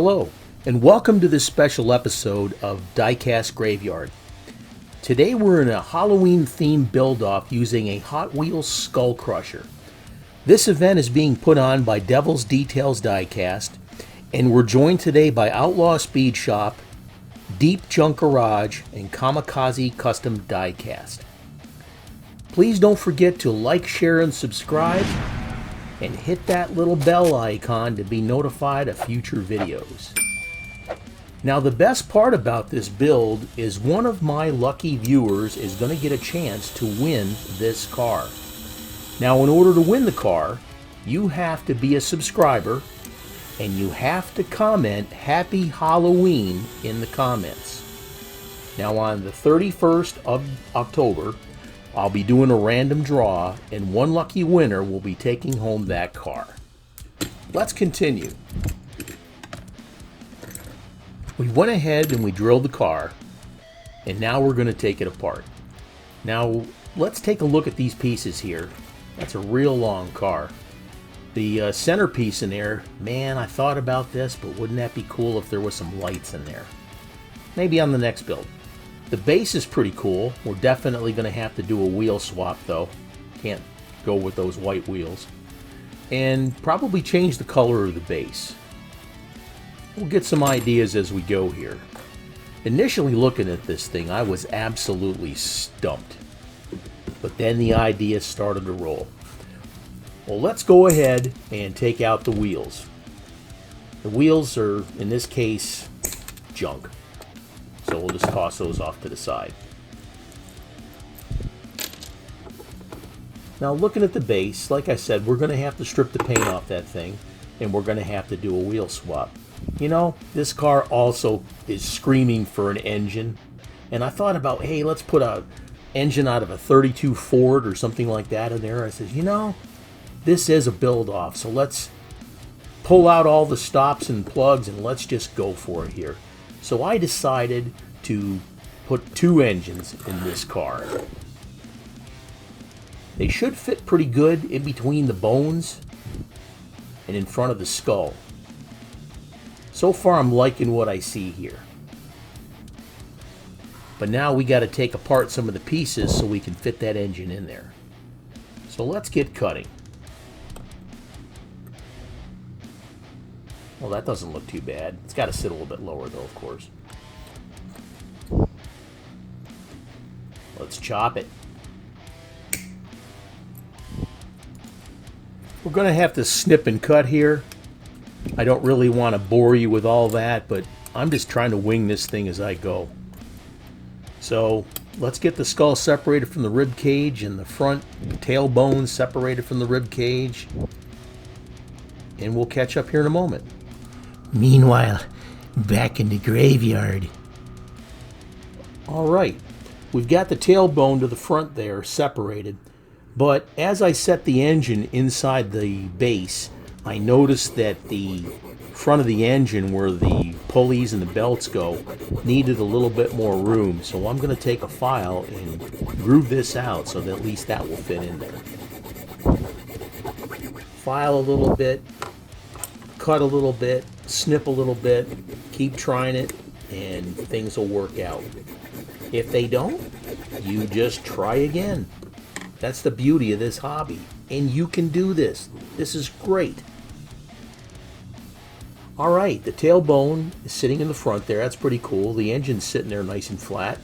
Hello, and welcome to this special episode of Diecast Graveyard. Today we're in a Halloween-themed build-off using a Hot Wheels Skull Crusher. This event is being put on by Devil's Details Diecast, and we're joined today by Outlaw Speed Shop, Deep Junk Garage, and Kamikaze Custom Diecast. Please don't forget to like, share, and subscribe, and hit that little bell icon to be notified of future videos. Now, the best part about this build is one of my lucky viewers is going to get a chance to win this car. Now, in order to win the car, you have to be a subscriber and you have to comment Happy Halloween in the comments. Now, on the 31st of October, I'll be doing a random draw, and one lucky winner will be taking home that car. Let's continue. We went ahead and we drilled the car, and now we're going to take it apart. Now, let's take a look at these pieces here. That's a real long car. The centerpiece in there, man, I thought about this, but wouldn't that be cool if there was some lights in there? Maybe on the next build. The base is pretty cool. We're definitely going to have to do a wheel swap, though. Can't go with those white wheels. And probably change the color of the base. We'll get some ideas as we go here. Initially looking at this thing, I was absolutely stumped. But then the ideas started to roll. Well, let's go ahead and take out the wheels. The wheels are, in this case, junk. So we'll just toss those off to the side. Now, looking at the base, like I said, we're going to have to strip the paint off that thing, and we're going to have to do a wheel swap. You know, this car also is screaming for an engine, and I thought about, hey, let's put a engine out of a 32 Ford or something like that in there. I said, you know, this is a build-off, so let's pull out all the stops and plugs and let's just go for it here. So I decided to put two engines in this car. They should fit pretty good in between the bones and in front of the skull. So far I'm liking what I see here. But now we got to take apart some of the pieces so we can fit that engine in there. So let's get cutting. Well, that doesn't look too bad. It's got to sit a little bit lower, though, of course. Let's chop it. We're going to have to snip and cut here. I don't really want to bore you with all that, but I'm just trying to wing this thing as I go. So let's get the skull separated from the rib cage and the front tailbone separated from the rib cage. And we'll catch up here in a moment. Meanwhile, back in the graveyard. Alright, we've got the tailbone to the front there separated, but as I set the engine inside the base, I noticed that the front of the engine where the pulleys and the belts go needed a little bit more room, so I'm going to take a file and groove this out so that at least that will fit in there. File a little bit, cut a little bit, snip a little bit, keep trying it, and things will work out. If they don't, you just try again. That's the beauty of this hobby, and you can do this. This is great. Alright, the tailbone is sitting in the front there. That's pretty cool. The engine's sitting there nice and flat,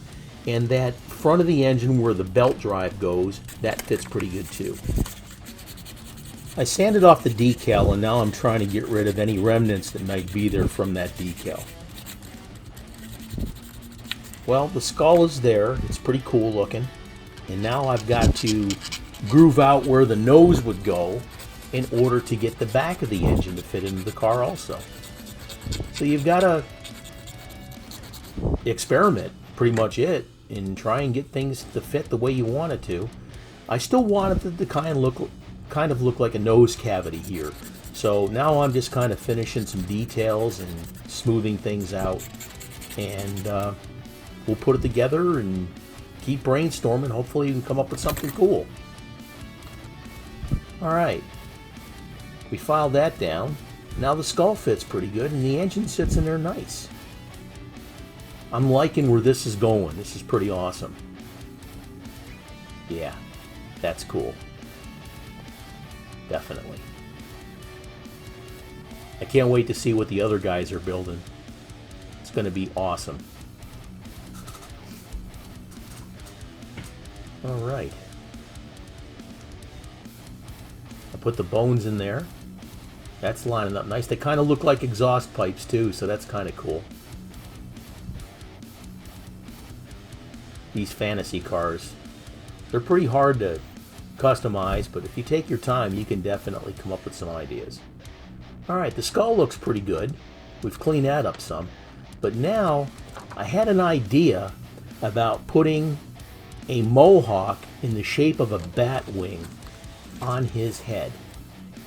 and that front of the engine where the belt drive goes, that fits pretty good too. I sanded off the decal, and now I'm trying to get rid of any remnants that might be there from that decal. Well, the skull is there. It's pretty cool looking. And now I've got to groove out where the nose would go in order to get the back of the engine to fit into the car also. So you've got to experiment, pretty much it, and try and get things to fit the way you want it to. I still want it to kind of look like a nose cavity here. So now I'm just kind of finishing some details and smoothing things out, and we'll put it together and keep brainstorming. Hopefully we can come up with something cool. Alright, we filed that down. Now the skull fits pretty good and the engine sits in there nice. I'm liking where this is going. This is pretty awesome. Yeah, that's cool. Definitely. I can't wait to see what the other guys are building. It's going to be awesome. Alright. I put the bones in there. That's lining up nice. They kind of look like exhaust pipes too, so that's kind of cool. These fantasy cars. They're pretty hard to customize, but if you take your time, you can definitely come up with some ideas. Alright, the skull looks pretty good. We've cleaned that up some. But now, I had an idea about putting a mohawk in the shape of a bat wing on his head.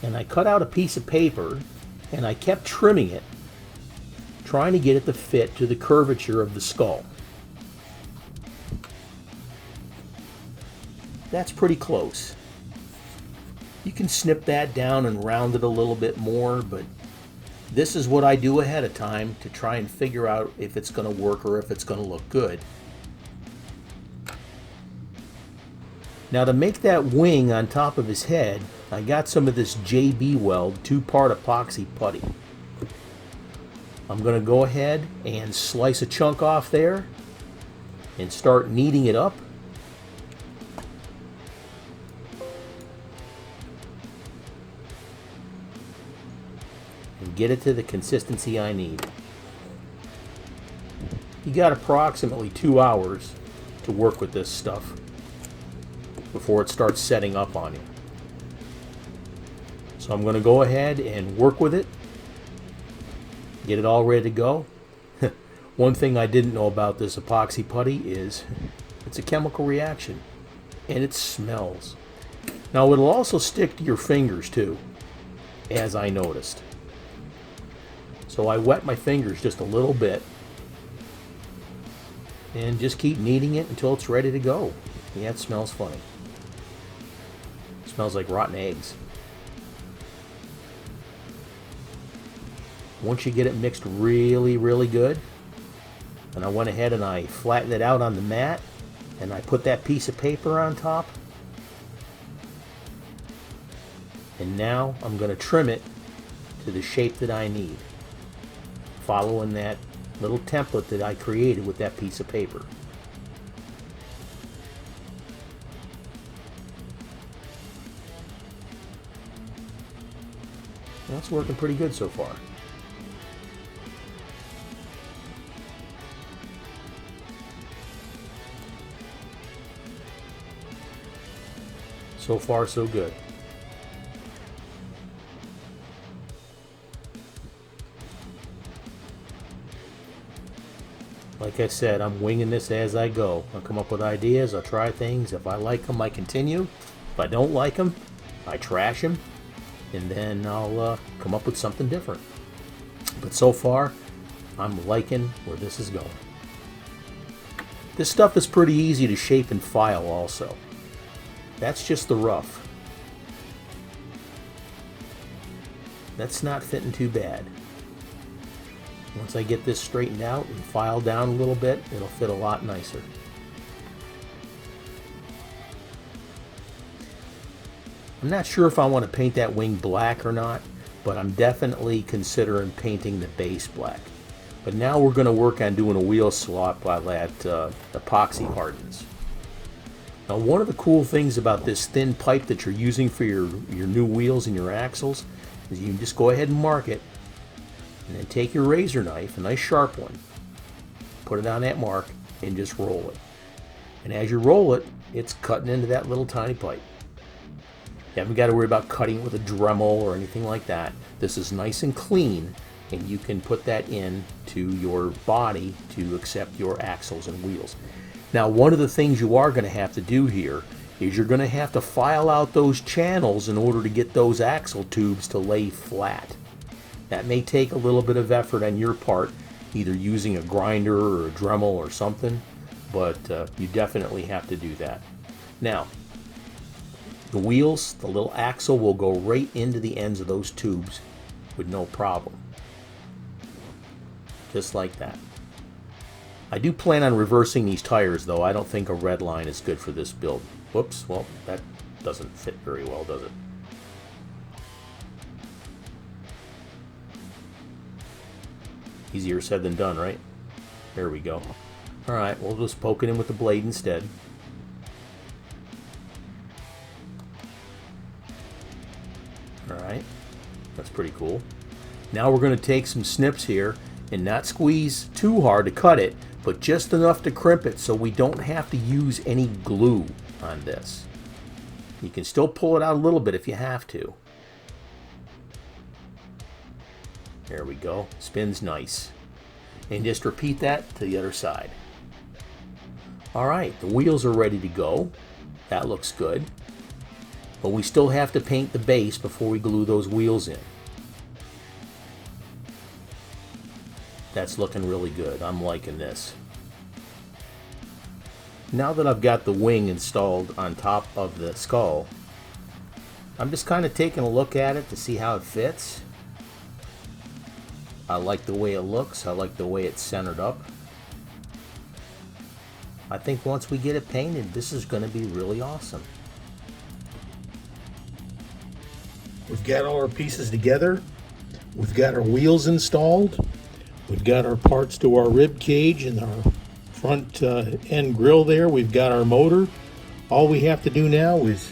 And I cut out a piece of paper, and I kept trimming it, trying to get it to fit to the curvature of the skull. That's pretty close. You can snip that down and round it a little bit more, but this is what I do ahead of time to try and figure out if it's going to work or if it's going to look good. Now to make that wing on top of his head, I got some of this JB Weld 2-part epoxy putty. I'm going to go ahead and slice a chunk off there and start kneading it up. And get it to the consistency I need. You got approximately 2 hours to work with this stuff before it starts setting up on you. So I'm going to go ahead and work with it, get it all ready to go. One thing I didn't know about this epoxy putty is it's a chemical reaction and it smells. Now it'll also stick to your fingers too, as I noticed. So I wet my fingers just a little bit and just keep kneading it until it's ready to go. Yeah, it smells funny. It smells like rotten eggs. Once you get it mixed really, really good, and I went ahead and I flattened it out on the mat, and I put that piece of paper on top, and now I'm going to trim it to the shape that I need, following that little template that I created with that piece of paper. That's working pretty good so far. So far, so good. Like I said, I'm winging this as I go. I'll come up with ideas, I'll try things. If I like them, I continue. If I don't like them, I trash them. And then I'll come up with something different. But so far, I'm liking where this is going. This stuff is pretty easy to shape and file also. That's just the rough. That's not fitting too bad. Once I get this straightened out and filed down a little bit, it'll fit a lot nicer. I'm not sure if I want to paint that wing black or not, but I'm definitely considering painting the base black. But now we're going to work on doing a wheel slot while that epoxy hardens. Now one of the cool things about this thin pipe that you're using for your new wheels and your axles is you can just go ahead and mark it, and then take your razor knife, a nice sharp one, put it on that mark, and just roll it. And as you roll it, it's cutting into that little tiny pipe. You haven't got to worry about cutting it with a Dremel or anything like that. This is nice and clean, and you can put that in to your body to accept your axles and wheels. Now, one of the things you are going to have to do here is you're going to have to file out those channels in order to get those axle tubes to lay flat. That may take a little bit of effort on your part, either using a grinder or a Dremel or something, but you definitely have to do that. Now, the wheels, the little axle will go right into the ends of those tubes with no problem. Just like that. I do plan on reversing these tires, though. I don't think a red line is good for this build. Whoops, well, that doesn't fit very well, does it? Easier said than done, right? There we go. Alright, we'll just poke it in with the blade instead. Alright, that's pretty cool. Now we're going to take some snips here and not squeeze too hard to cut it, but just enough to crimp it so we don't have to use any glue on this. You can still pull it out a little bit if you have to. There we go. Spins nice. And just repeat that to the other side. Alright, the wheels are ready to go. That looks good. But we still have to paint the base before we glue those wheels in. That's looking really good. I'm liking this. Now that I've got the wing installed on top of the skull, I'm just kind of taking a look at it to see how it fits. I like the way it looks. I like the way it's centered up. I think once we get it painted, this is going to be really awesome. We've got all our pieces together. We've got our wheels installed. We've got our parts to our rib cage and our front end grill there. We've got our motor. All we have to do now is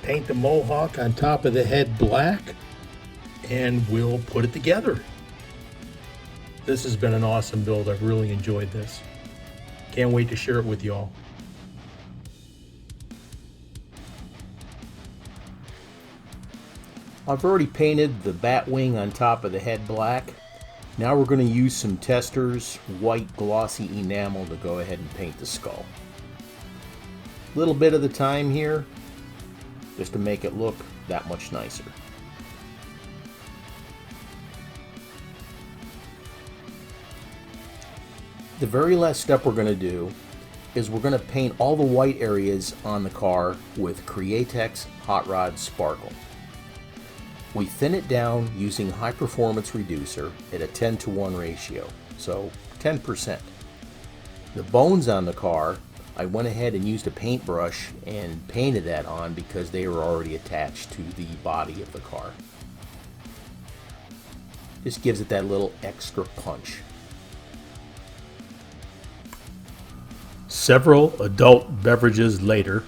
paint the mohawk on top of the head black, and we'll put it together. This has been an awesome build. I've really enjoyed this. Can't wait to share it with y'all. I've already painted the bat wing on top of the head black. Now we're going to use some Testors white glossy enamel to go ahead and paint the skull. A little bit of the time here, just to make it look that much nicer. The very last step we're going to do is we're going to paint all the white areas on the car with Createx Hot Rod Sparkle. We thin it down using high performance reducer at a 10:1 ratio, so 10%. The bones on the car, I went ahead and used a paintbrush and painted that on because they were already attached to the body of the car. Just gives it that little extra punch. Several adult beverages later.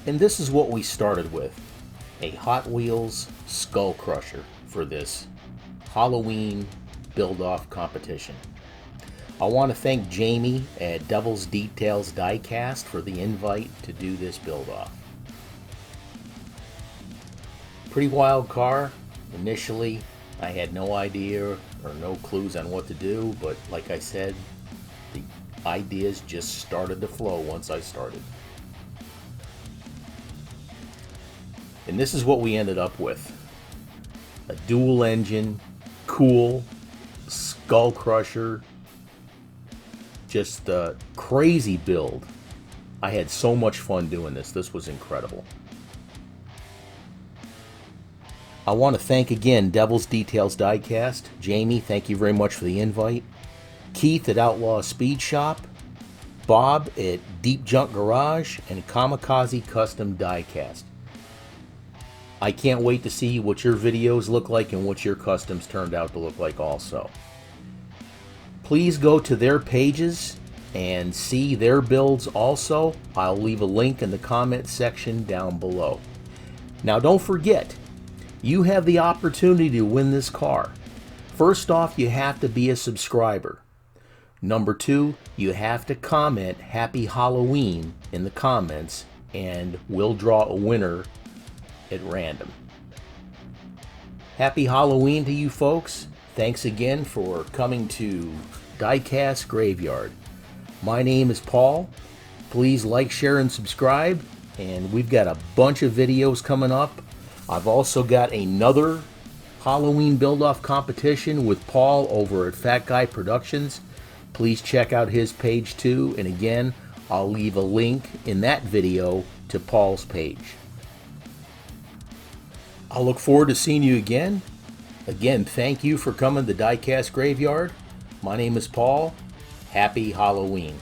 And this is what we started with. A Hot Wheels Skull Crusher for this Halloween build-off competition. I want to thank Jamie at Devil's Details Diecast for the invite to do this build-off. Pretty wild car. Initially, I had no idea or no clues on what to do, but like I said, the ideas just started to flow once I started. And this is what we ended up with. A dual engine, cool, skull crusher, just a crazy build. I had so much fun doing this. This was incredible. I want to thank again Devil's Details Diecast. Jamie, thank you very much for the invite. Keith at Outlaw Speed Shop. Bob at Deep Junk Garage. And Kamikaze Custom Diecast. I can't wait to see what your videos look like and what your customs turned out to look like also. Please go to their pages and see their builds also. I'll leave a link in the comment section down below. Now don't forget, you have the opportunity to win this car. First off, you have to be a subscriber. Number 2, you have to comment Happy Halloween in the comments and we'll draw a winner at random. Happy Halloween to you folks. Thanks again for coming to Diecast Graveyard. My name is Paul. Please like, share, and subscribe. And we've got a bunch of videos coming up. I've also got another Halloween build-off competition with Paul over at Fat Guy Productions. Please check out his page too. And again, I'll leave a link in that video to Paul's page. I'll look forward to seeing you again. Again, thank you for coming to Diecast Graveyard. My name is Paul. Happy Halloween.